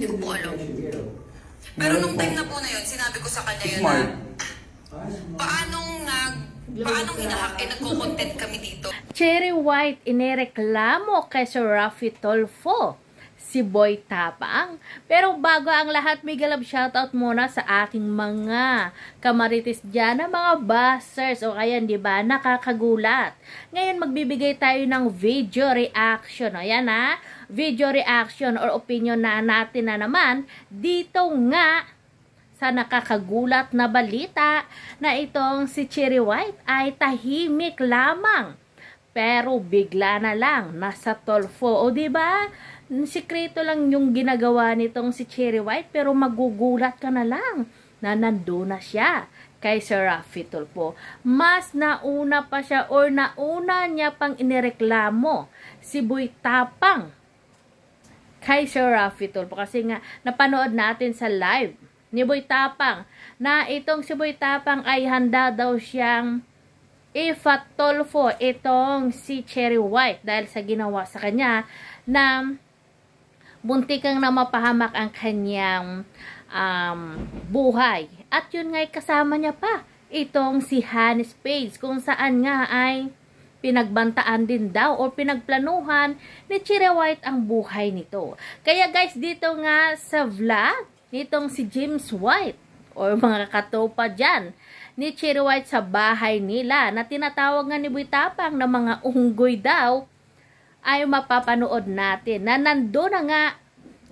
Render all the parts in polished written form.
Hindi ko po alam. Pero nung time na po na yun, sinabi ko sa kanya yun na, paanong hinahak, nagko-content kami dito. Cherry White inireklamo kay Sir Raffy Tulfo si Boy Tapang. Pero bago ang lahat, may galab shoutout muna sa aking mga kamaritis dyan na mga buzzers o kaya di ba nakakagulat. Ngayon magbibigay tayo ng video reaction. Ayan ha, video reaction or opinion na natin na naman dito nga sa nakakagulat na balita na itong si Cherry White ay tahimik lamang. Pero bigla na lang nasa Tulfo. O diba? Sikreto lang yung ginagawa nitong si Cherry White pero magugulat ka na lang na nandun na siya kay Sir Raffy Tulfo. Mas nauna pa siya or nauna niya pang inireklamo si Boy Tapang kay Sir Raffy Tulfo. Kasi nga napanood natin sa live ni Boy Tapang na itong si Boy Tapang ay handa daw siyang Tulfo itong si Cherry White dahil sa ginawa sa kanya na buntikang na mapahamak ang kanyang buhay. At yun nga'y kasama niya pa itong si Honey Spades kung saan nga ay pinagbantaan din daw o pinagplanuhan ni Cherry White ang buhay nito. Kaya guys, dito nga sa vlog nitong si James White o mga katopa dyan ni Cherry White sa bahay nila na tinatawag nga ni Boy Tapang na mga unggoy daw, ay mapapanood natin na nandun na nga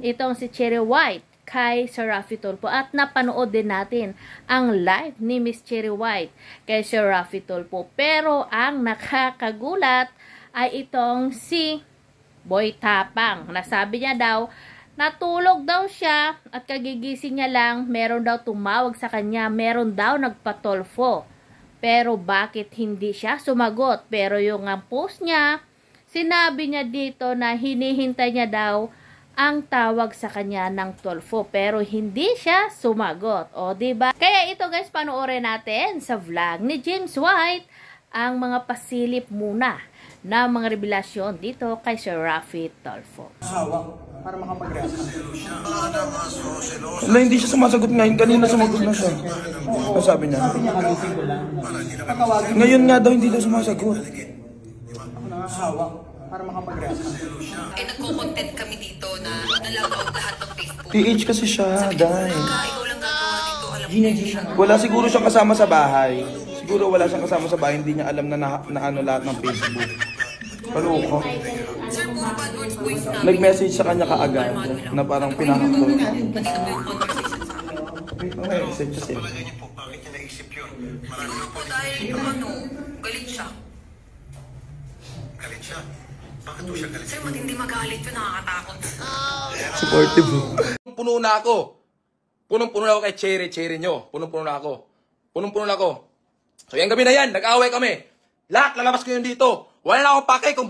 itong si Cherry White kay Sir Raffy Tulfo at napanood din natin ang live ni Miss Cherry White kay Sir Raffy Tulfo. Pero ang nakakagulat ay itong si Boy Tapang. Nasabi niya daw, natulog daw siya at kagigising niya lang, meron daw tumawag sa kanya, meron daw nagpa-Tulfo. Pero bakit hindi siya sumagot? Pero yung post niya, sinabi niya dito na hinihintay niya daw ang tawag sa kanya ng Tulfo pero hindi siya sumagot. O diba? Kaya ito guys, panoorin natin sa vlog ni James White ang mga pasilip muna na mga revelasyon dito kay Sir Raffy Tulfo. Para makapag-react. Wala, hindi siya sumasagot ngayon. Kanina sumagot na siya. Ano sabi niya? Sabi niya kagising ko lang. Ngayon nga daw hindi daw sumasagot. Ako nakakahawak para makapag-react. Nagko-content kami dito na nalagaw lahat ng Facebook. PH kasi siya, dahil. Ikaw lang gagawa dito, alam mo. Wala siguro siyang kasama sa bahay. Siguro wala siyang kasama sa bahay. Hindi niya alam na ano lahat ng Facebook. Paluko. Sir, puro bad words voice na. Nag-message sa kanya kaagad na parang pinakakto. Hindi na po yung conversation sa akin. Okay, message kasi. Bakit niya naisip yun? Siguro po dahil galit siya. Galit siya? Bakit po siya galit? Sir, matindi magalit yun, nakakatakot. Supportive. Puno na ako. Punong-puno na ako kay Cherry nyo. Punong-puno na ako. Punong-puno na ako. So yung gabi na yan, nag-away kami. Lahat lalabas ko yun dito. Wala na akong pake kung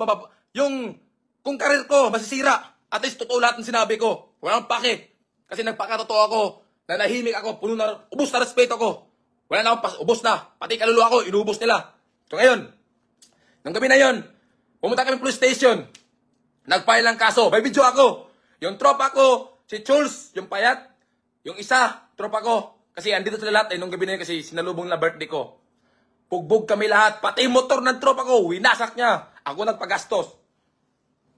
kung karir ko masisira. At least totoo lahat ng sinabi ko. Wala akong pake. Kasi nagpakatotoo ako. Nanahimik ako. Puno na, ubos na respeto ko. Wala na akong ubos na. Pati kaluluwa ko, inubos nila. So ngayon, ng gabi na yon, pumunta kami police station. Nag-file ng kaso. May video ako. Yung tropa ko, si Jules, yung payat. Yung isa, tropa ko. Kasi andito sila lahat nung gabi na yun kasi sinalubong na birthday ko. Pugbog kami lahat. Pati yung motor ng tropa ko, winasak niya. Ako nagpagastos.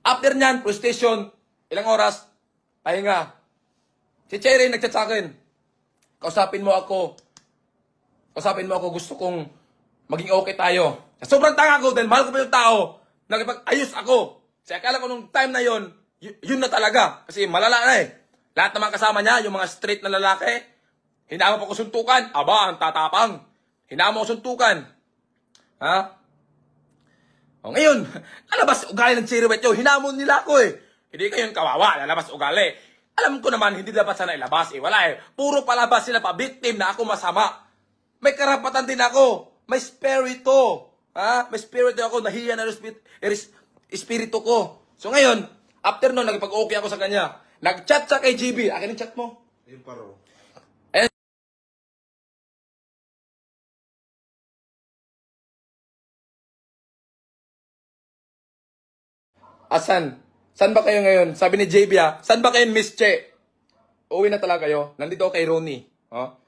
After nyan, police station, ilang oras, pahinga. Si Cherry nagchat sa akin. Kausapin mo ako, gusto kong maging okay tayo. Sobrang tanga ko dahil mahal ko pa yung tao. Nagpag-ayos ako. Kasi akala ko nung time na yon, yun na talaga. Kasi malala na eh. Lahat naman kasama niya, yung mga straight na lalaki, hinama pa ko suntukan. Aba, ang tatapang. Hinama ko suntukan. Ha? O ngayon, lalabas ugali ng Cherry White yun. Hinamon nila ako eh. Hindi kayong kawawa, lalabas ugali. Alam ko naman, hindi dapat sana ilabas eh. Wala eh. Puro palabas sila pa, victim na ako masama. May karapatan din ako. May spirito. Ha? May spirito ako. Nahiya na espiritu ko. So ngayon, after nun, nagpag-okay ako sa kanya. Nag-chat sa kay GB. Akin yung chat mo. Yung paro. Asan? San ba kayo ngayon? Sabi ni JB saan ba kayo Miss Che? Uuwi na talaga kayo. Nandito ako kay Ronnie. Oh.